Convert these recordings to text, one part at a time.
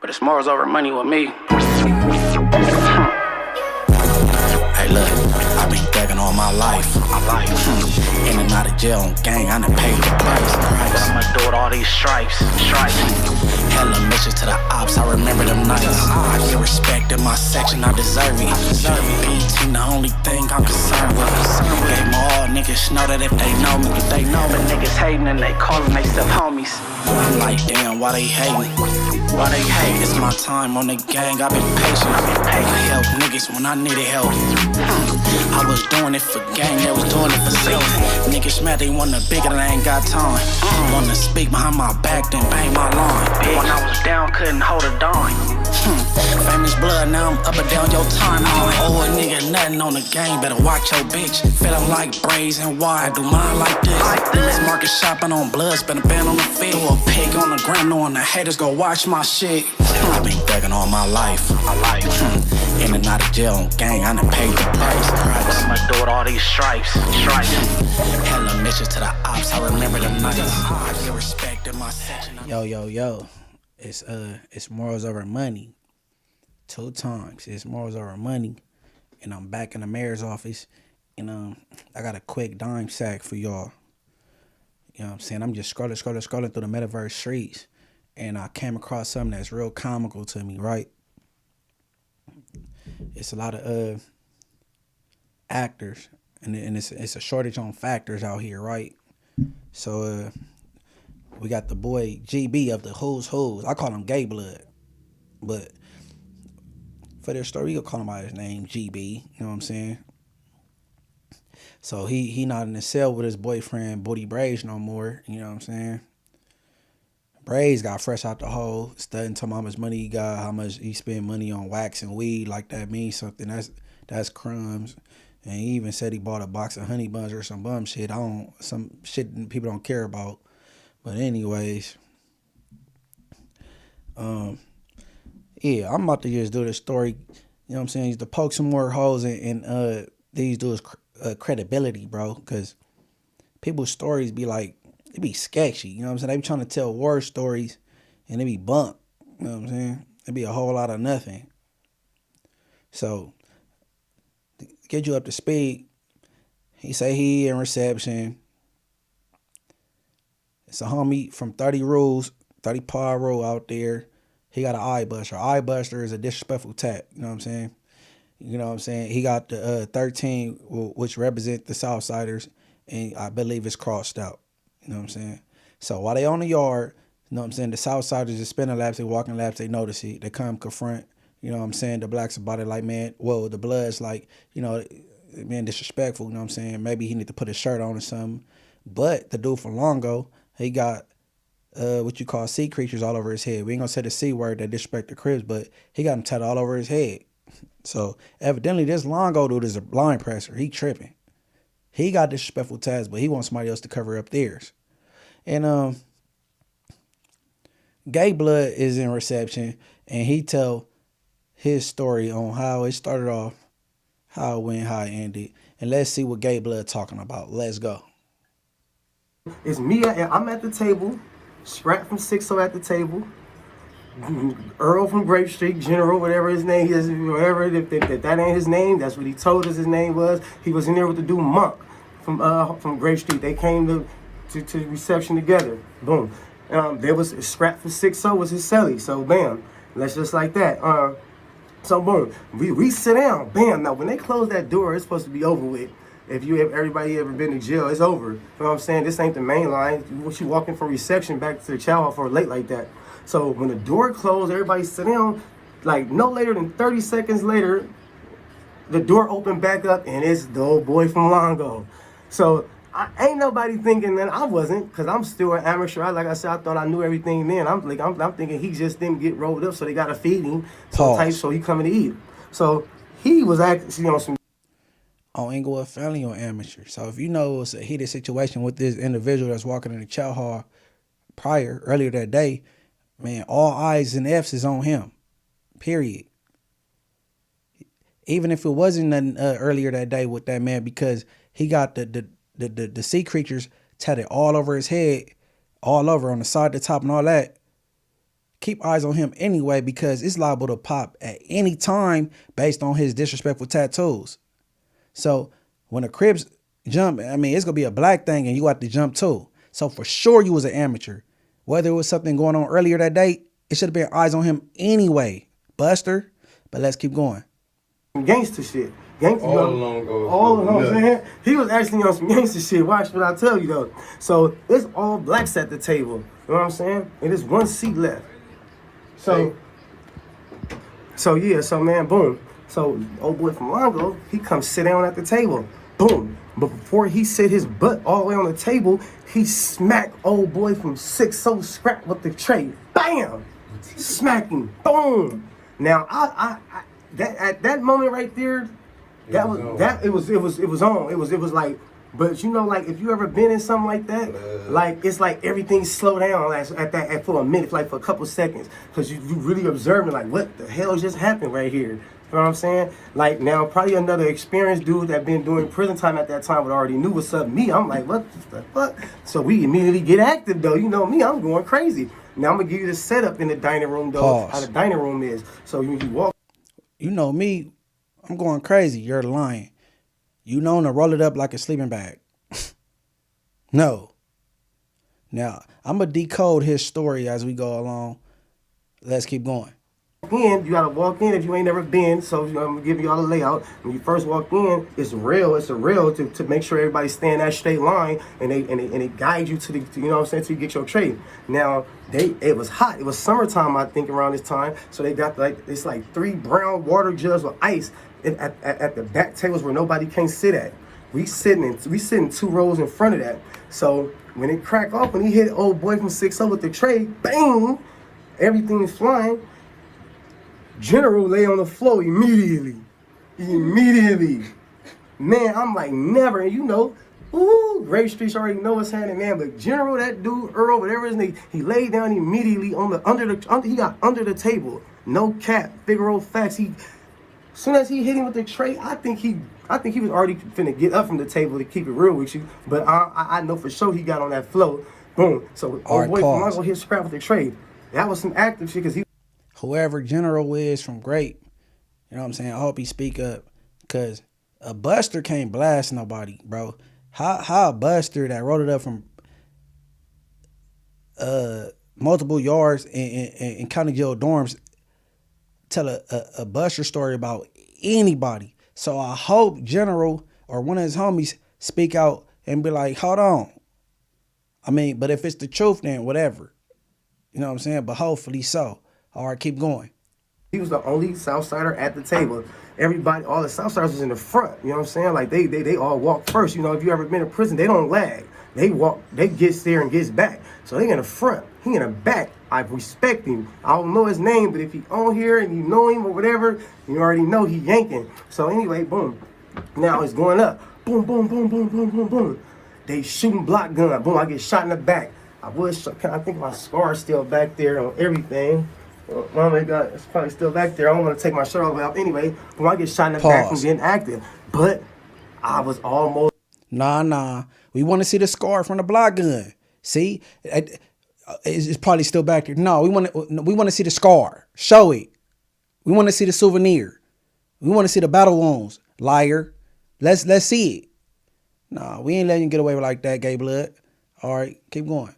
But it's morals over money with me. Hey look, I've been thugging all my life. In and out of jail on gang, I done paid the price. I'ma do it all these stripes. Hella missions to the ops, I remember them nights. I get respect in my section, I deserve it. BT the only thing I'm concerned with. Game all niggas know that if they know me, The niggas hating and they calling they self homies. I'm like, damn, why they hating? Why they hate? It's my time on the gang, I've been patient. I help niggas when I needed help. I was doing it for gang, they was doing it for self. Niggas mad they want the bigger, they ain't got time. Wanna speak behind my back, then bang my line. When I was down, couldn't hold a dime. Famous blood, now I'm up and down your timeline. Oh, a nigga, nothing on the game, better watch your bitch. Feeling like braids and why do mine like this? Niggas market shopping on blood, spend a band on the field. Throw a pig on the ground, knowing the haters go watch my shit. I've been thugging all my life. In and out of jail on gang, I done paid the price. I'ma do it all these stripes. Hella missions to the ops, I remember them nights. I get respect in my section. Yo. It's morals over money. 2 times. It's morals over money. And I'm back in the mayor's office. And I got a quick dime sack for y'all. You know what I'm saying? I'm just scrolling through the metaverse streets. And I came across something that's real comical to me, right? It's a lot of actors. And it's a shortage on factors out here, right? So we got the boy GB of the Who's Who's. I call him Gay Blood. But for this story, you can call him by his name, GB. You know what I'm saying? So he not in the cell with his boyfriend, Booty Braids, no more. You know what I'm saying? Braids got fresh out the hole, studying to how much money he got, how much he spent money on wax and weed, like that means something. That's crumbs. And he even said he bought a box of honey buns or some bum shit. Some shit people don't care about. But anyways, yeah, I'm about to just do this story. You know what I'm saying? To poke some more holes in these dudes' credibility, bro. Because people's stories be like, it be sketchy. You know what I'm saying? They be trying to tell war stories and it be bunk. You know what I'm saying? It be a whole lot of nothing. So, to get you up to speed, he say he in reception. It's a homie from 30 Pod Rule out there. He got an eye buster. Eye buster is a disrespectful tap. You know what I'm saying? He got the 13, which represent the Southsiders, and I believe it's crossed out. You know what I'm saying? So while they on the yard, you know what I'm saying, the Southsiders is spinning laps, they walking laps, they notice it. They come confront, you know what I'm saying, the blacks about it like, man, well, the blood's like, you know, man, disrespectful, you know what I'm saying? Maybe he need to put his shirt on or something. But the dude from Longo, he got what you call sea creatures all over his head. We ain't gonna say the C word that disrespect the Cribs, but he got them tatted all over his head. So evidently this Longo dude is a blind presser. He tripping. He got disrespectful tats, but he wants somebody else to cover up theirs. And Gay Blood is in reception, and he tell his story on how it started off, how it went, how it ended. And let's see what Gay Blood talking about. Let's go. It's me, I'm at the table, Scrap from 6-0 at the table, Earl from Grape Street, General, whatever his name is, whatever, if that ain't his name, that's what he told us his name was. He was in there with the dude Monk from Grape Street. They came to reception together. Boom. There was Scrap from 6-0 was his celly, so bam, let's just like that. So boom, we sit down, bam. Now when they close that door, it's supposed to be over with. If everybody ever been to jail, it's over. You know what I'm saying? This ain't the main line. What you walking from reception back to the chow hall for late like that. So when the door closed, everybody sit down. Like no later than 30 seconds later, the door opened back up and it's the old boy from Longo. So ain't nobody thinking that I wasn't, because I'm still an amateur. Like I said, I thought I knew everything then. I'm thinking he just didn't get rolled up, so they gotta feed him. So he coming to eat. So he was actually on some on Inglewood Family on amateur. So if you know it was a heated situation with this individual that's walking in the chow hall earlier that day, man, all eyes and F's is on him. Period. Even if it wasn't nothing earlier that day with that man, because he got the sea creatures tatted all over his head, all over on the side, the top, and all that. keep eyes on him anyway because it's liable to pop at any time based on his disrespectful tattoos. So when the Crips jump, I mean, it's going to be a black thing and you got to jump too. So for sure you was an amateur. Whether it was something going on earlier that day, it should have been eyes on him anyway, Buster. But let's keep going. Gangster shit. Gangster, all along goes. All along, I'm saying? He was actually on some gangster shit. Watch what I tell you, though. So, it's all blacks at the table. You know what I'm saying? And there's one seat left. So yeah, so man, boom. So, old boy from Longo, he comes sit down at the table. Boom. But before he sit his butt all the way on the table, he smacked old boy from 6-0 scrap with the tray. Bam! Smack him. Boom! Now, at that moment right there, it was on. It was like, but you know, like if you ever been in something like that, like it's like everything slow down for a minute, like for a couple seconds, because you really observing like what the hell just happened right here. You know what I'm saying? Like now, probably another experienced dude that been doing prison time at that time would already knew what's up. Me, I'm like, what the fuck? So we immediately get active though. You know me, I'm going crazy. Now I'm gonna give you the setup in the dining room though. Pause. How the dining room is. So you walk. You know me, I'm going crazy. You're lying. You known to roll it up like a sleeping bag. No. Now, I'm going to decode his story as we go along. Let's keep going. You gotta walk in if you ain't never been. So I'm gonna give you all the layout. When you first walk in, it's a rail to make sure everybody's staying that straight line, and it guides you to the, you know what I'm saying, till you get your tray. Now it was hot. It was summertime, I think, around this time. So they got it's like 3 brown water jugs with ice at the back tables where nobody can sit at. We sitting 2 rows in front of that. So when it crack off, when he hit old boy from 6-0 with the tray, bang, everything is flying. General lay on the floor immediately. Man, I'm like, never. And you know, Great Streets already know what's happening, man. But General, that dude, Earl, whatever his name, he laid down immediately on he got under the table. No cap, Figaro facts. As soon as he hit him with the tray, I think he was already finna get up from the table to keep it real with you. But I know for sure he got on that flow. Boom. So old boy from Longo hit scrap with the tray. That was some active shit because he. Whoever General is from Grape, you know what I'm saying? I hope he speak up, because a buster can't blast nobody, bro. How a buster that rolled it up from multiple yards in county jail dorms tell a buster story about anybody? So I hope General or one of his homies speak out and be like, hold on. I mean, but if it's the truth, then whatever. You know what I'm saying? But hopefully so. All right, keep going. He was the only Southsider at the table. Everybody, all the Southsiders was in the front. You know what I'm saying? Like they all walk first. You know, if you ever been in prison, they don't lag. They walk, they gets there and gets back. So they in the front, he in the back. I respect him. I don't know his name, but if he on here and you know him or whatever, you already know he yanking. So anyway, boom. Now it's going up. Boom, boom, boom, boom, boom, boom, boom. They shooting block gun. Boom, I get shot in the back. I think my scar's still back there on everything. Oh my God, it's probably still back there. I don't want to take my shirt off. Anyway, when I get shot in the back from getting active. But I was almost. Nah. We want to see the scar from the block gun. See? It's probably still back there. No, we want to see the scar. Show it. We want to see the souvenir. We want to see the battle wounds. Liar. Let's see it. Nah, we ain't letting you get away with like that, gay blood. All right, keep going.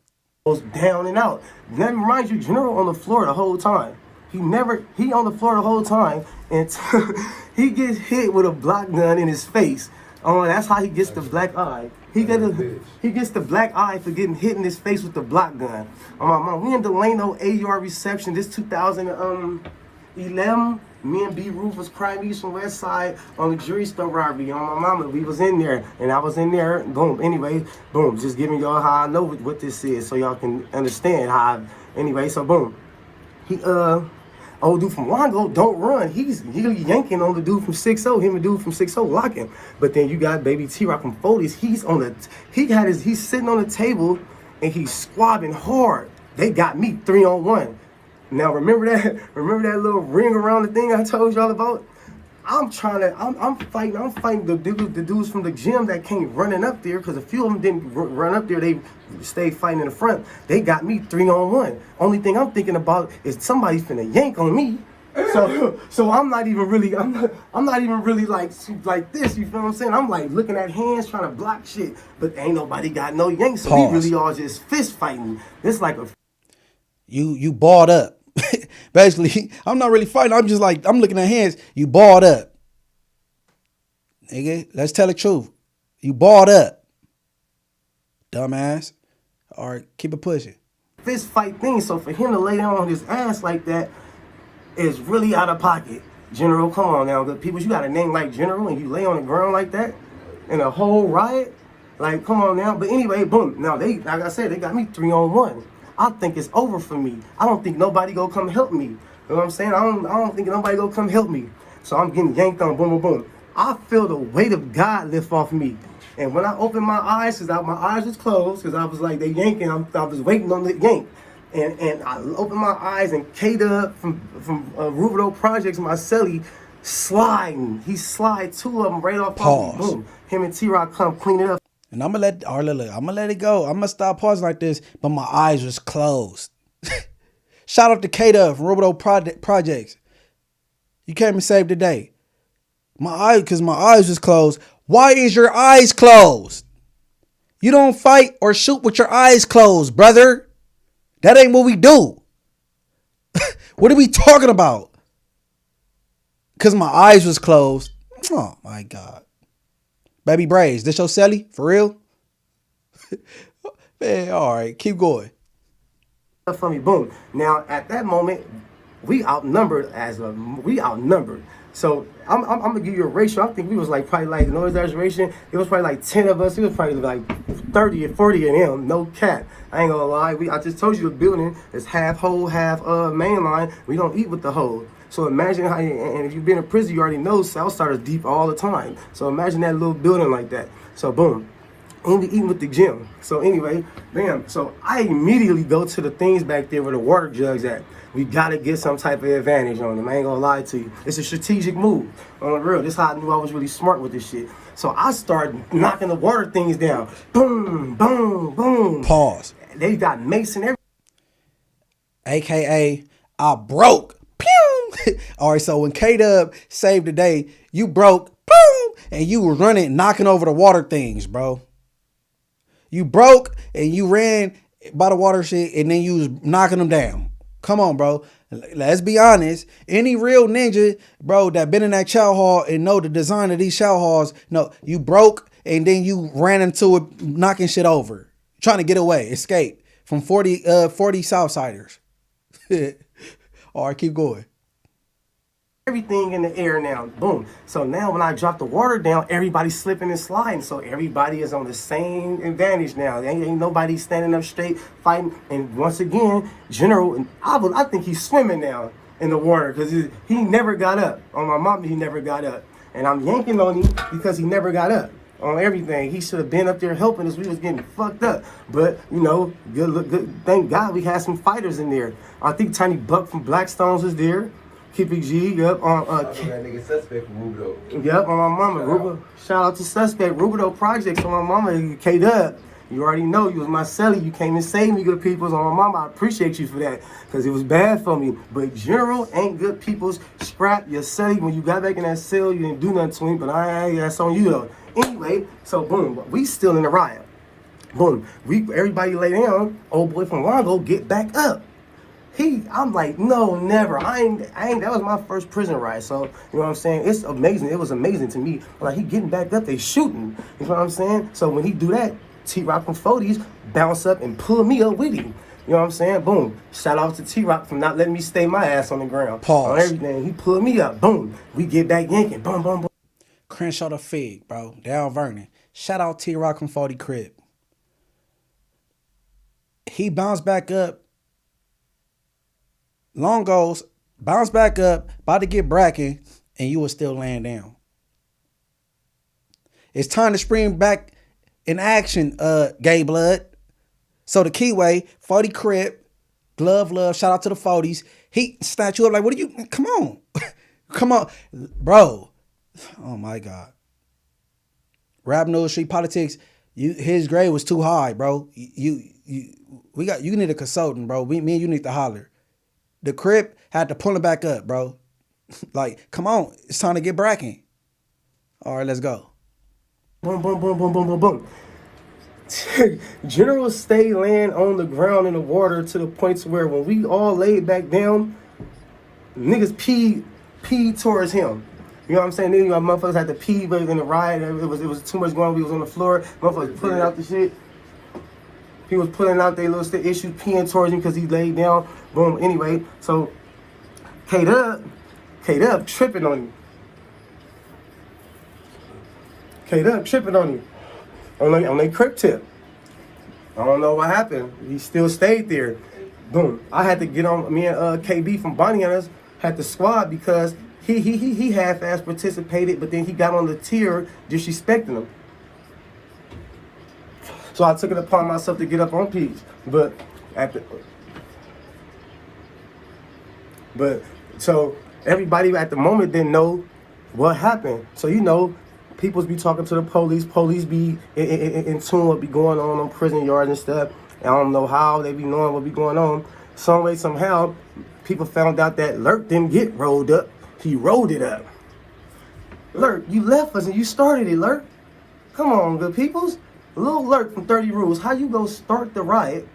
Down and out. Let me remind you, General on the floor the whole time. He on the floor the whole time, and he gets hit with a block gun in his face. Oh, that's how he gets the black eye. He gets the black eye for getting hit in his face with the block gun. Oh my mom, we in Delano AUR reception. This 2011. Me and B Roof was crime east from West Side on the jewelry store robbery. On my mama, we was in there, and I was in there. Boom. Anyway, boom. Just giving y'all how I know what this is, so y'all can understand how. Anyway, so boom. He old dude from Longo don't run. He's yanking on the dude from 6-0. Him and dude from 6-0 locking. But then you got baby T-Rock from Foley's. He's sitting on the table and he's squabbing hard. They got me 3-on-1. Now remember that little ring around the thing I told y'all about? I'm fighting the dudes from the gym that came running up there because a few of them didn't run up there. They stayed fighting in the front. They got me 3-on-1. Only thing I'm thinking about is somebody's finna yank on me. So I'm not even really like this. You feel what I'm saying? I'm like looking at hands trying to block shit, but ain't nobody got no yanks. So Pause. we really all just fist fighting. It's like a You balled up. Basically, I'm not really fighting. I'm just like, I'm looking at hands. You balled up. Nigga, let's tell the truth. You balled up. Dumbass. All right, keep it pushing. fist fight thing. So for him to lay down on his ass like that is really out of pocket. General, come on now, good people. You got a name like General and you lay on the ground like that in a whole riot? Like, come on now. But anyway, boom. Now, like I said, they got me 3-on-1. I think it's over for me. I don't think nobody go come help me. You know what I'm saying? I don't think nobody go come help me. So I'm getting yanked on, boom, boom, boom. I feel the weight of God lift off me. And when I opened my eyes, because my eyes was closed, because I was like, they yanking, I was waiting on the yank. And I opened my eyes and K-Dub from Rubidoux Projects, my celly, sliding. He slide 2 of them right off. Pause. Boom. Him and T-Rock come clean it up. And I'm gonna let it go. I'm gonna stop pausing like this, but my eyes was closed. Shout out to K-Dub from Rubidoux Projects. You came and saved the day. Because my eyes was closed. Why is your eyes closed? You don't fight or shoot with your eyes closed, brother. That ain't what we do. What are we talking about? Because my eyes was closed. Oh my God. Baby Braves, this your celly? For real? Man, all right, keep going. For me, boom. Now at that moment, we outnumbered. So I'm gonna give you a ratio. I think we was like probably like no exaggeration. It was probably like 10 of us. It was probably like 30 or 40 of them. No cap. I ain't gonna lie. I just told you the building is half whole, half mainline. We don't eat with the whole. So imagine how. And if you've been in prison, you already know Southside is deep all the time. So imagine that little building like that. So boom. And we eating with the gym. So anyway, bam. So I immediately go to the things back there where the water jugs at. We gotta get some type of advantage on them. I ain't gonna lie to you. It's a strategic move. On the real. This is how I knew I was really smart with this shit. So I started knocking the water things down. Boom, boom, boom. Pause. They got Mason every. AKA, I broke. Pew! All right, so when K-Dub saved the day, you broke. Boom! And you were running, knocking over the water things, bro. You broke and you ran by the water shit and then you was knocking them down. Come on, bro. Let's be honest. Any real ninja, bro, that been in that chow hall and know the design of these chow halls, no, you broke and then you ran into it, knocking shit over. Trying to get away, escape from 40 Southsiders. All right, keep going. Everything in the air now, boom. So now when I drop the water down, everybody's slipping and sliding. So everybody is on the same advantage now. Ain't nobody standing up straight fighting. And once again, General, I think he's swimming now in the water because he never got up. On my mama, he never got up. And I'm yanking on him because he never got up. On everything, he should have been up there helping us. We was getting fucked up, but you know, good. Thank God we had some fighters in there. I think Tiny Buck from Blackstones was there. Keep it G, yep. On that nigga suspect from Rubidoux. Yep, on my mama. Shout out to Suspect, Rubidoux Projects on my mama, K-Dub. You already know you was my celly. You came and saved me, good peoples. On my mama, I appreciate you for that, because it was bad for me. But General ain't good peoples. Scrap your celly. When you got back in that cell, you didn't do nothing to him, but that's on you though. Anyway, so boom, we still in the riot. Boom, everybody lay down. Old boy from Longo get back up. I'm like, no, never. I ain't. That was my first prison riot. So, you know what I'm saying? It's amazing. It was amazing to me. Like, he getting back up, they shooting. You know what I'm saying? So when he do that, T-Rock from 40s bounce up and pull me up with him. You know what I'm saying? Boom. Shout out to T-Rock for not letting me stay my ass on the ground. Pause. On everything. He pulled me up. Boom. We get back yanking. Boom, boom, boom. Crenshaw the Fig, bro. Down Vernon. Shout out T-Rock from 40 Crib. He bounced back up. Long goes, bounce back up, about to get bracking, and you were still laying down. It's time to spring back in action, gay blood. So the Keyway, 40 Crib, Glove Love, shout out to the 40s. He snatched you up like, what are you, come on. Come on. Bro, Oh my God. Rap news, street politics. His grade was too high, bro. You need a consultant, bro. Me and you need to holler. The Crip had to pull him back up, bro. Like, come on, it's time to get bracking. All right, let's go. Boom, boom, boom, boom, boom, boom, boom. General stayed laying on the ground in the water to the point to where when we all laid back down, niggas peed towards him. You know what I'm saying? Then motherfuckers had to pee, but in the riot, it was too much going on. We was on the floor. Motherfuckers pulling out the shit. He was pulling out their little issues, peeing towards him because he laid down. Boom. Anyway, so K-Dub tripping on him. K-Dub tripping on him. On their Crip tip. I don't know what happened. He still stayed there. Boom. I had to get on, me and KB from Bonnie Hunters had to squad because he half-ass participated, but then he got on the tier disrespecting him. So I took it upon myself to get up on Peach. So everybody at the moment didn't know what happened. So peoples be talking to the police. Police be in tune what be going on prison yards and stuff. And I don't know how they be knowing what be going on. Some way, somehow, people found out that Lurk didn't get rolled up. He rolled it up. Lurk, you left us and you started it, Lurk. Come on, good peoples. Little Lurk from 30 Rules. How you go start the riot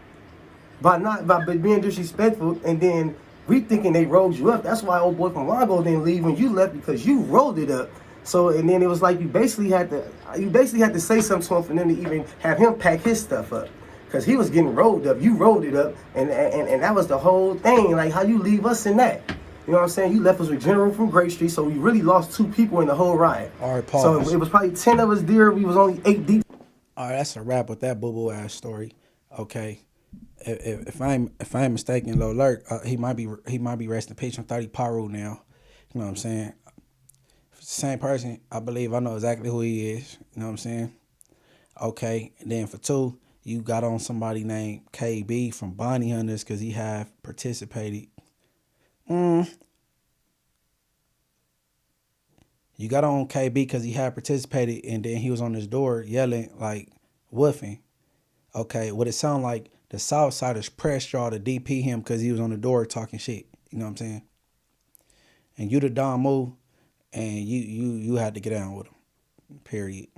by being disrespectful, and then we thinking they rolled you up? That's why old boy from Longo didn't leave when you left, because you rolled it up. So, and then it was like you basically had to say something to him for them to even have him pack his stuff up, because he was getting rolled up. You rolled it up, and that was the whole thing. Like, how you leave us in that? You know what I'm saying? You left us with General from Great Street, so we really lost 2 people in the whole riot. All right, pause. So it was probably 10 of us there. We was only 8 deep. All right, that's a wrap with that boo-boo ass story. Okay, if I ain't mistaken, Lil Lurk, he might be resting in peace on 30 Paru now. You know what I'm saying? If it's the same person, I believe I know exactly who he is. You know what I'm saying? Okay, and then for 2, you got on somebody named KB from Bonnie Hunters because he have participated. You got on KB because he had participated, and then he was on his door yelling, like, woofing. Okay, what it sound like, the Southsiders pressed y'all to DP him because he was on the door talking shit. You know what I'm saying? And you the Don Moo, and you had to get down with him. Period.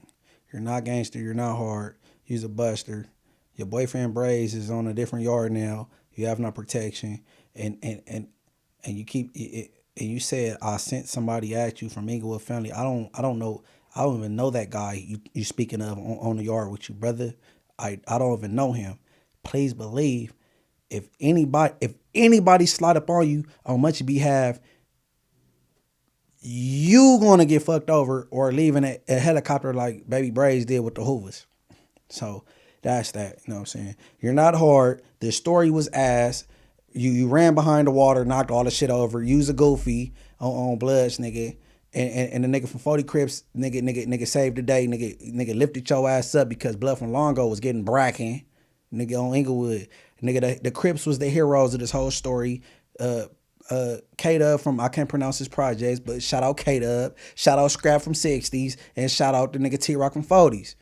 You're not gangster. You're not hard. You's a buster. Your boyfriend Braze is on a different yard now. You have no protection, and you keep. And you said I sent somebody at you from Inglewood family. I don't know. I don't even know that guy you speaking of on the yard with you, brother. I don't even know him. Please believe, if anybody slide up on you on MunchieB behalf, you gonna get fucked over or leaving a helicopter like Baby Braze did with the Hoovers. So that's that. You know what I'm saying? You're not hard. The story was ass. You ran behind the water, knocked all the shit over. Use a goofy on Bloods, nigga. And the nigga from 40 Crips, nigga saved the day. Nigga lifted your ass up because Blood from Longo was getting bracking. Nigga on Inglewood. Nigga, the Crips was the heroes of this whole story. K-Dub from, I can't pronounce his projects, but shout out K-Dub. Shout out Scrap from 60s. And shout out the nigga T-Rock from 40s.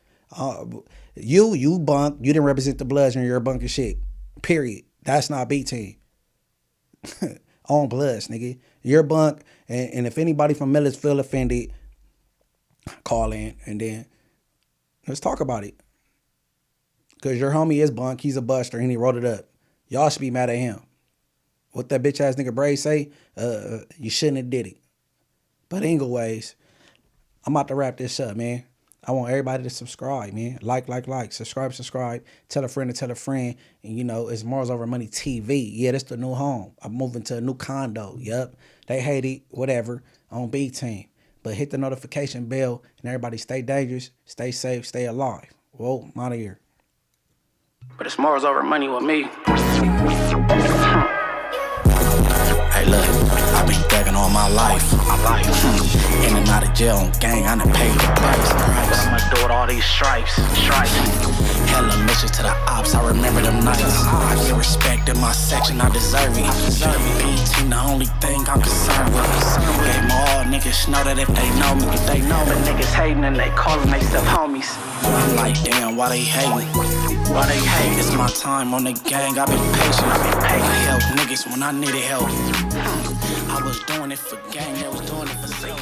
You bunk. You didn't represent the Bloods and you're a bunk of shit. Period. That's not B-Team. On Bloods, nigga. You're bunk. And if anybody from Millis feel offended, call in and then let's talk about it. Because your homie is bunk. He's a buster and he wrote it up. Y'all should be mad at him. What that bitch ass nigga Bray say, you shouldn't have did it. But anyways, I'm about to wrap this up, man. I want everybody to subscribe, man. Like. Subscribe. Tell a friend to tell a friend. And, it's Morals Over Money TV. Yeah, that's the new home. I'm moving to a new condo. Yup. They hate it, whatever, on B-Team. But hit the notification bell, and everybody stay dangerous, stay safe, stay alive. Whoa, I'm out of here. But it's Morals Over Money with me. Hey, look, I've been thugging all my life. In and out of jail on gang, I done paid the price. What I'ma do with all these stripes? Hella missions to the ops, I remember them nights. I get respect in my section, I deserve it. B-Team, the only thing I'm concerned with. Gave them all, nigga, niggas know that if they know me, The niggas hating and they calling they self homies. I'm like, damn, why they hating? Why they hate? It's my time on the gang, I've been patient. I help niggas when I needed help. I was doing it for gang, they was doing it for safety.